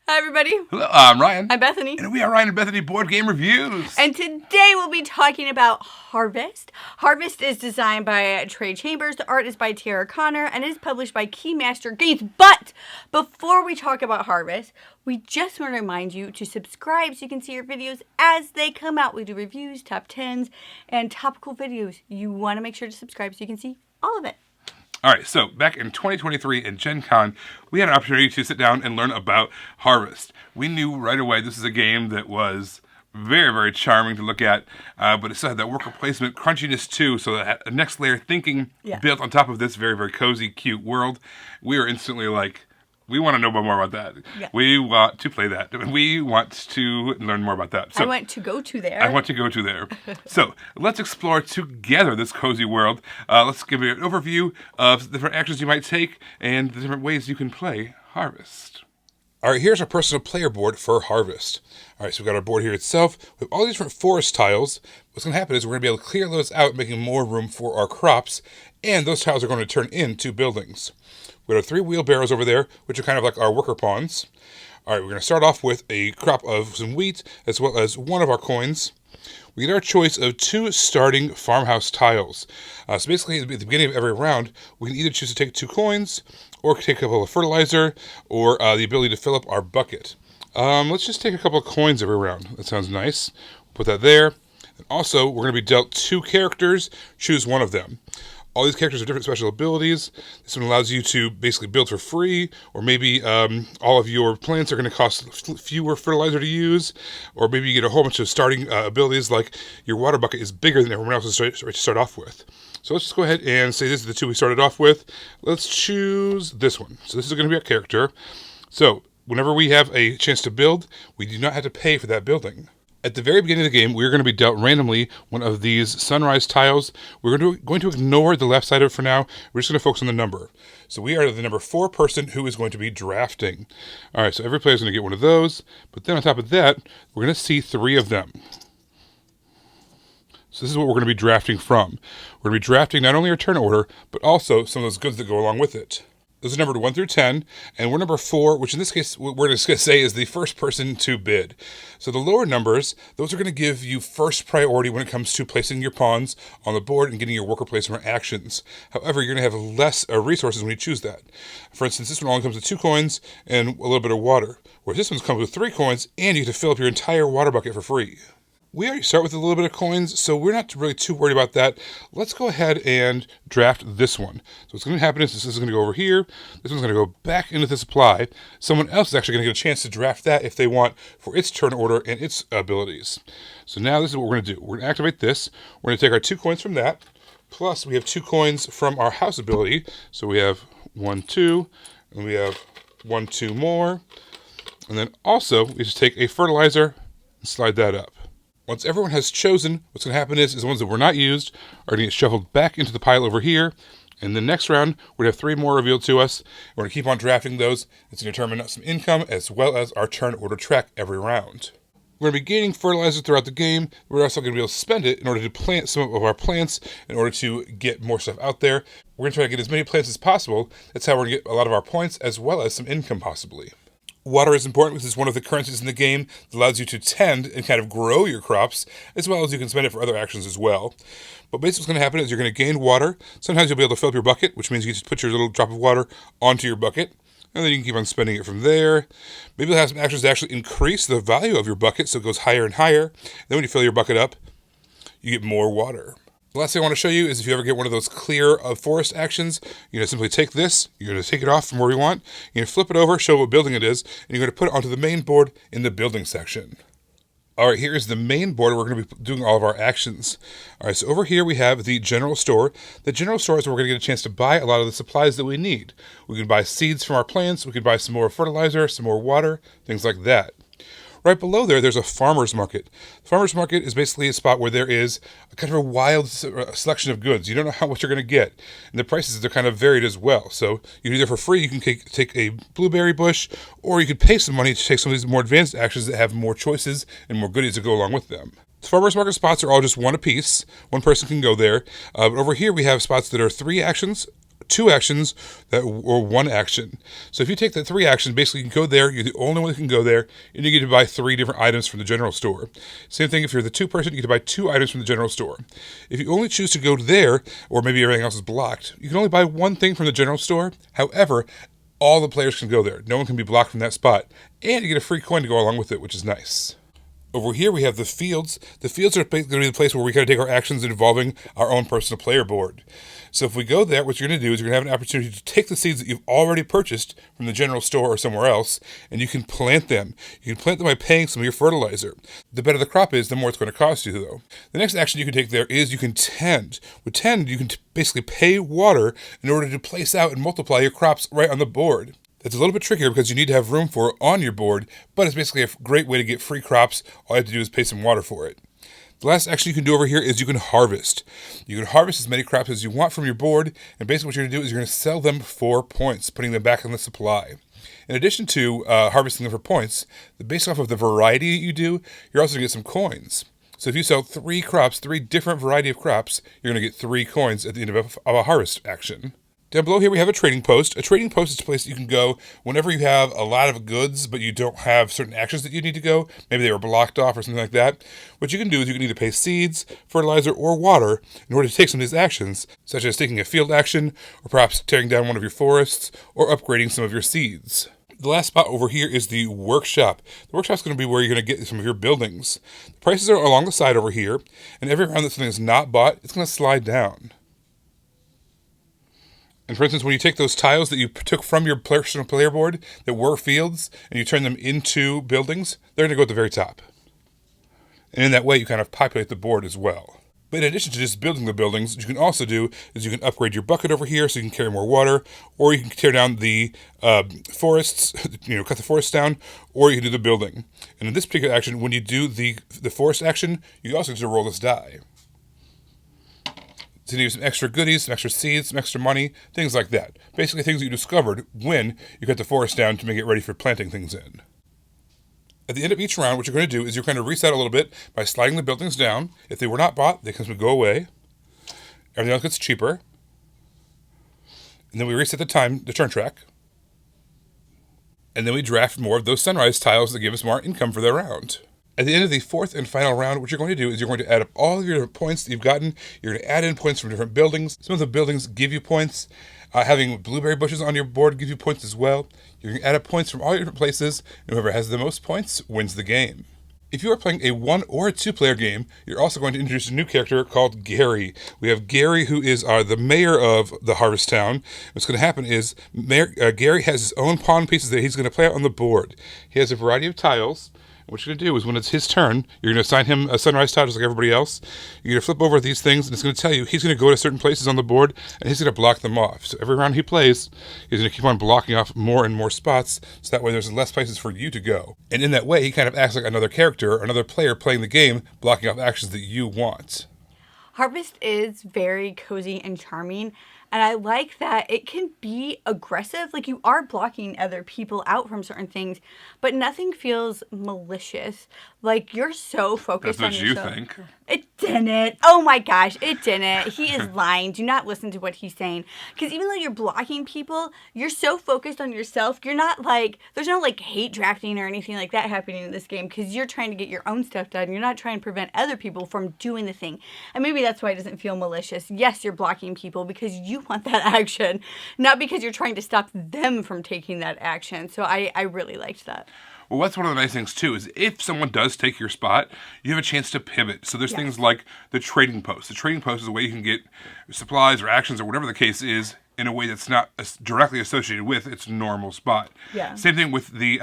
Hi, everybody. Hello, I'm Ryan. I'm Bethany. And we are Ryan and Bethany Board Game Reviews. And today we'll be talking about Harvest. Harvest is designed by Trey Chambers, the art is by Tara Connor, and it is published by Keymaster Games. But before we talk about Harvest, we just want to remind you to subscribe so you can see our videos as they come out. We do reviews, top 10s, and topical videos. You want to make sure to subscribe so you can see all of it. All right, so back in 2023 in Gen Con, we had an opportunity to sit down and learn about Harvest. We knew right away this is a game that was very, very charming to look at, but it still had that worker placement crunchiness too, so that had a next layer thinking built on top of this very, very cozy, cute world. We were instantly like, we want to know more about that. Yeah. We want to play that. We want to learn more about that. So, I want to go to there. I want to go to there. So let's explore together this cozy world. Let's give you an overview of the different actions you might take and the different ways you can play Harvest. All right, here's our personal player board for Harvest. All right, so we've got our board here itself. We have all these different forest tiles. What's going to happen is we're going to be able to clear those out, making more room for our crops, and those tiles are going to turn into buildings. We have 3 wheelbarrows over there, which are kind of like our worker pawns. All right, we're going to start off with a crop of some wheat, as well as one of our coins. We get our choice of 2 starting farmhouse tiles. So basically, at the beginning of every round, we can either choose to take 2 coins, or take a couple of fertilizer, or the ability to fill up our bucket. Let's just take a couple of coins every round. That sounds nice. Put that there. And also, we're going to be dealt 2 characters. Choose one of them. All these characters have different special abilities. This one allows you to basically build for free, or maybe all of your plants are going to cost fewer fertilizer to use, or maybe you get a whole bunch of starting abilities like your water bucket is bigger than everyone else's to start off with. So let's just go ahead and say this is the 2 we started off with. Let's choose this one. So this is going to be our character. So whenever we have a chance to build, we do not have to pay for that building. At the very beginning of the game, we're going to be dealt randomly one of these sunrise tiles. We're going to ignore the left side of it for now. We're just going to focus on the number. So we are the number 4 person who is going to be drafting. All right, so every player is going to get one of those. But then on top of that, we're going to see 3 of them. So this is what we're going to be drafting from. We're going to be drafting not only our turn order, but also some of those goods that go along with it. Those are numbered 1 through 10, and we're number 4, which in this case, we're just going to say is the first person to bid. So the lower numbers, those are going to give you first priority when it comes to placing your pawns on the board and getting your worker placement actions. However, you're going to have less resources when you choose that. For instance, this one only comes with 2 coins and a little bit of water, whereas this one comes with 3 coins, and you get to fill up your entire water bucket for free. We already start with a little bit of coins, so we're not really too worried about that. Let's go ahead and draft this one. So what's going to happen is this is going to go over here. This one's going to go back into the supply. Someone else is actually going to get a chance to draft that if they want for its turn order and its abilities. So now this is what we're going to do. We're going to activate this. We're going to take our 2 coins from that. Plus, we have 2 coins from our house ability. So we have 1, 2, and we have 1, 2 more. And then also, we just take a fertilizer and slide that up. Once everyone has chosen, what's going to happen is the ones that were not used are going to get shuffled back into the pile over here. And the next round, we're going to have 3 more revealed to us. We're going to keep on drafting those. It's going to determine some income as well as our turn order track every round. We're going to be gaining fertilizer throughout the game. We're also going to be able to spend it in order to plant some of our plants in order to get more stuff out there. We're going to try to get as many plants as possible. That's how we're going to get a lot of our points as well as some income possibly. Water is important because it's one of the currencies in the game that allows you to tend and kind of grow your crops, as well as you can spend it for other actions as well. But basically what's going to happen is you're going to gain water. Sometimes you'll be able to fill up your bucket, which means you just put your little drop of water onto your bucket, and then you can keep on spending it from there. Maybe you'll have some actions to actually increase the value of your bucket so it goes higher and higher. Then when you fill your bucket up, you get more water. The last thing I want to show you is if you ever get one of those clear forest actions, you're going to simply take this, you're going to take it off from where you want, you're going to flip it over, show what building it is, and you're going to put it onto the main board in the building section. All right, here's the main board where we're going to be doing all of our actions. All right, so over here we have the general store. The general store is where we're going to get a chance to buy a lot of the supplies that we need. We can buy seeds from our plants, we can buy some more fertilizer, some more water, things like that. Right below there, there's a farmer's market. The farmer's market is basically a spot where there is a kind of a wild selection of goods. You don't know how much you're going to get. And the prices, they're kind of varied as well. So you can either for free, you can take a blueberry bush, or you could pay some money to take some of these more advanced actions that have more choices and more goodies to go along with them. The farmers market spots are all just 1 apiece. 1 person can go there. But over here we have spots that are 3 actions, 2 actions or 1 action. So if you take the 3 actions, basically you can go there, you're the only one that can go there, and you get to buy 3 different items from the general store. Same thing if you're the 2 person, you get to buy 2 items from the general store. If you only choose to go there, or maybe everything else is blocked, you can only buy 1 thing from the general store. However, all the players can go there. No one can be blocked from that spot. And you get a free coin to go along with it, which is nice. Over here we have the fields. The fields are basically going to be the place where we kind of take our actions involving our own personal player board. So if we go there, what you're going to do is you're going to have an opportunity to take the seeds that you've already purchased from the general store or somewhere else, and you can plant them. You can plant them by paying some of your fertilizer. The better the crop is, the more it's going to cost you, though. The next action you can take there is you can tend. With tend, you can basically pay water in order to place out and multiply your crops right on the board. It's a little bit trickier because you need to have room for it on your board, but it's basically a great way to get free crops. All you have to do is pay some water for it. The last action you can do over here is you can harvest. You can harvest as many crops as you want from your board, and basically what you're going to do is you're going to sell them for points, putting them back in the supply. In addition to harvesting them for points, based off of the variety you do, you're also going to get some coins. So if you sell 3 crops, 3 different variety of crops, you're going to get 3 coins at the end of a harvest action. Down below here we have a trading post. A trading post is a place that you can go whenever you have a lot of goods, but you don't have certain actions that you need to go. Maybe they were blocked off or something like that. What you can do is you can either pay seeds, fertilizer, or water in order to take some of these actions, such as taking a field action, or perhaps tearing down one of your forests, or upgrading some of your seeds. The last spot over here is the workshop. The workshop is going to be where you're going to get some of your buildings. The prices are along the side over here, and every round that something is not bought, it's going to slide down. And for instance, when you take those tiles that you took from your personal player board that were fields, and you turn them into buildings, they're going to go at the very top. And in that way, you kind of populate the board as well. But in addition to just building the buildings, what you can also do is you can upgrade your bucket over here so you can carry more water, or you can tear down the forests, cut the forests down, or you can do the building. And in this particular action, when you do the forest action, you also get to roll this die. So you need some extra goodies, some extra seeds, some extra money, things like that. Basically things that you discovered when you cut the forest down to make it ready for planting things in. At the end of each round, what you're going to do is you're going to reset a little bit by sliding the buildings down. If they were not bought, they can go away. Everything else gets cheaper. And then we reset the turn track. And then we draft more of those sunrise tiles that give us more income for the round. At the end of the 4th and final round, what you're going to do is you're going to add up all of your points that you've gotten. You're going to add in points from different buildings. Some of the buildings give you points. Having blueberry bushes on your board gives you points as well. You're going to add up points from all your different places, and whoever has the most points wins the game. If you are playing a 1 or a 2-player game, you're also going to introduce a new character called Gary. We have Gary, who is the mayor of the Harvest Town. What's going to happen is Gary has his own pawn pieces that he's going to play out on the board. He has a variety of tiles. What you're going to do is when it's his turn, you're going to assign him a sunrise tile just like everybody else. You're going to flip over these things, and it's going to tell you he's going to go to certain places on the board, and he's going to block them off. So every round he plays, he's going to keep on blocking off more and more spots, so that way there's less places for you to go. And in that way, he kind of acts like another character or another player playing the game, blocking off actions that you want. Harvest is very cozy and charming, and I like that it can be aggressive. Like, you are blocking other people out from certain things, but nothing feels malicious. Like, you're so focused on yourself. That's what you think. It didn't. Oh my gosh, it didn't. He is lying. Do not listen to what he's saying. Because even though you're blocking people, you're so focused on yourself. You're not there's no hate drafting or anything like that happening in this game, because you're trying to get your own stuff done. You're not trying to prevent other people from doing the thing. And maybe that's why it doesn't feel malicious. Yes, you're blocking people because you want that action, not because you're trying to stop them from taking that action. So I really liked that. Well, that's one of the nice things, too, is if someone does take your spot, you have a chance to pivot. So there's things like the trading post. The trading post is a way you can get supplies or actions or whatever the case is in a way that's not directly associated with its normal spot. Yeah. Same thing with the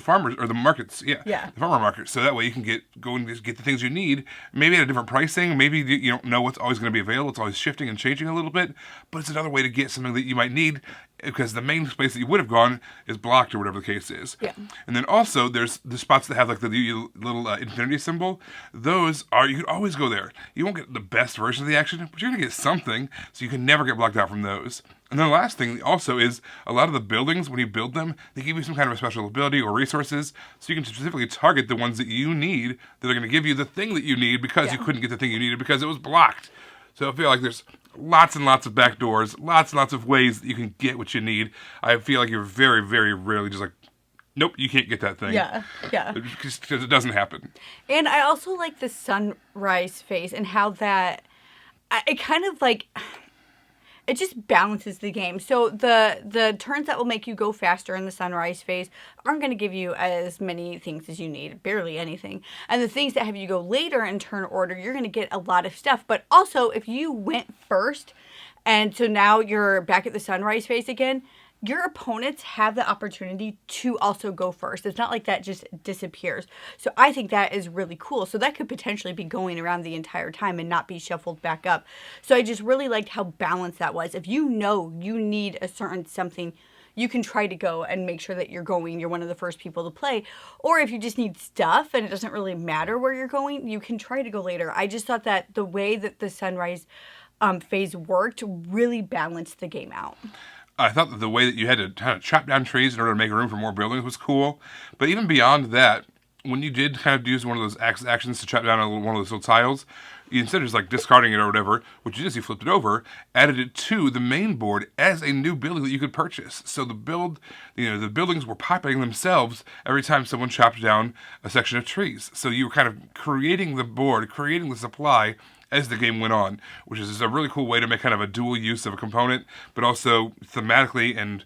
farmers or the markets. Yeah. The farmer market. So that way you can go and just get the things you need, maybe at a different pricing. Maybe you don't know what's always going to be available. It's always shifting and changing a little bit, but it's another way to get something that you might need, because the main place that you would have gone is blocked or whatever the case is. Yeah. And then also there's the spots that have the little infinity symbol. Those are, you can always go there. You won't get the best version of the action, but you're going to get something, so you can never get blocked out from those. And then the last thing also is a lot of the buildings, when you build them, they give you some kind of a special ability or resources, so you can specifically target the ones that you need that are going to give you the thing that you need because you couldn't get the thing you needed because it was blocked. So I feel like there's lots and lots of back doors, lots and lots of ways that you can get what you need. I feel like you're very, very rarely just like, nope, you can't get that thing. Yeah. Because it doesn't happen. And I also like the sunrise phase and how that, it kind of like, it just balances the game. So the turns that will make you go faster in the sunrise phase aren't going to give you as many things as you need, barely anything. And the things that have you go later in turn order, you're going to get a lot of stuff. But also, if you went first, and so now you're back at the sunrise phase again, your opponents have the opportunity to also go first. It's not like that just disappears. So I think that is really cool. So that could potentially be going around the entire time and not be shuffled back up. So I just really liked how balanced that was. If you know you need a certain something, you can try to go and make sure that you're one of the first people to play. Or if you just need stuff and it doesn't really matter where you're going, you can try to go later. I just thought that the way that the sunrise phase worked really balanced the game out. I thought that the way that you had to kind of chop down trees in order to make room for more buildings was cool. But even beyond that, when you did kind of use one of those actions to chop down one of those little tiles, you, instead of just like discarding it or whatever, what you did is you flipped it over, added it to the main board as a new building that you could purchase. So the buildings were populating themselves every time someone chopped down a section of trees. So you were kind of creating the board, creating the supply as the game went on, which is a really cool way to make kind of a dual use of a component, but also thematically and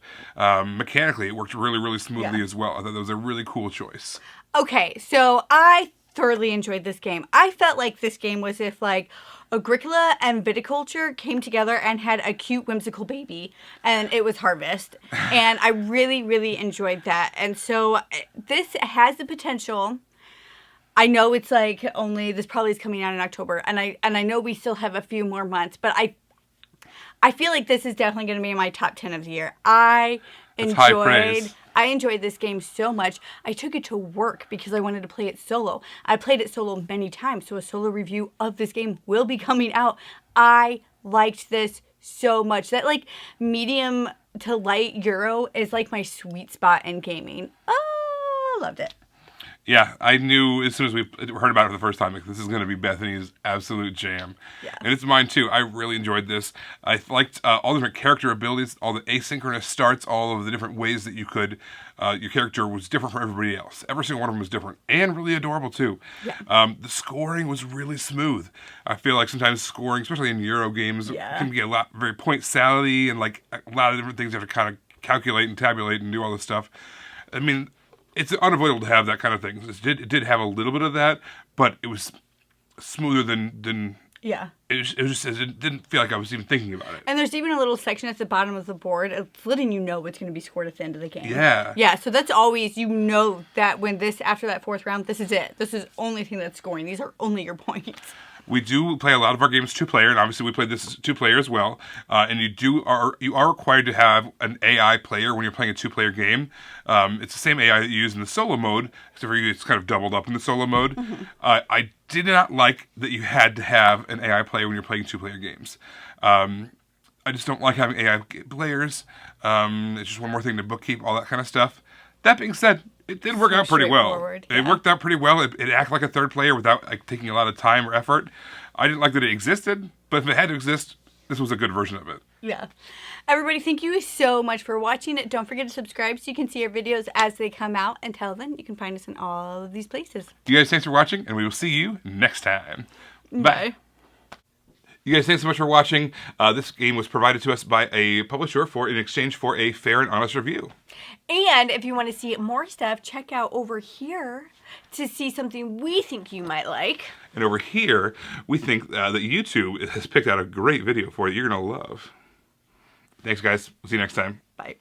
mechanically, it worked really, really smoothly as well. I thought that was a really cool choice. Okay, so I thoroughly enjoyed this game. I felt like this game was if like Agricola and Viticulture came together and had a cute, whimsical baby, and it was Harvest. And I really, really enjoyed that. And so this has the potential. I know it's like this probably is coming out in October, and I know we still have a few more months, but I feel like this is definitely going to be in my top 10 of the year. I enjoyed this game so much. I took it to work because I wanted to play it solo. I played it solo many times, so a solo review of this game will be coming out. I liked this so much. That like medium to light Euro is like my sweet spot in gaming. Oh, loved it. Yeah, I knew as soon as we heard about it for the first time, like, this is going to be Bethany's absolute jam. Yeah. And it's mine too. I really enjoyed this. I liked all the different character abilities, all the asynchronous starts, all of the different ways that you could, your character was different from everybody else. Every single one of them was different and really adorable too. Yeah. The scoring was really smooth. I feel like sometimes scoring, especially in Euro games, can be very point salady and like a lot of different things you have to kind of calculate and tabulate and do all this stuff. I mean, it's unavoidable to have that kind of thing. It did have a little bit of that, but it was smoother than yeah. It didn't feel like I was even thinking about it. And there's even a little section at the bottom of the board. It's letting you know what's going to be scored at the end of the game. Yeah. Yeah, so that's always, you know that when after that fourth round, this is it. This is the only thing that's scoring. These are only your points. We do play a lot of our games two-player, and obviously we played this two-player as well. And you are required to have an AI player when you're playing a two-player game. It's the same AI that you use in the solo mode, except for it's kind of doubled up in the solo mode. Mm-hmm. I did not like that you had to have an AI player when you're playing two-player games. I just don't like having AI players. It's just one more thing to bookkeep, all that kind of stuff. That being said, it did work out pretty well. Yeah. It worked out pretty well. It acted like a third player without like taking a lot of time or effort. I didn't like that it existed, but if it had to exist, this was a good version of it. Yeah. Everybody, thank you so much for watching it. Don't forget to subscribe so you can see our videos as they come out. Until then, you can find us in all of these places. You guys, thanks for watching, and we will see you next time. Bye. Bye. You guys, thanks so much for watching. This game was provided to us by a publisher in exchange for a fair and honest review. And if you want to see more stuff, check out over here to see something we think you might like. And over here, we think that YouTube has picked out a great video for you you're going to love. Thanks, guys. We'll see you next time. Bye.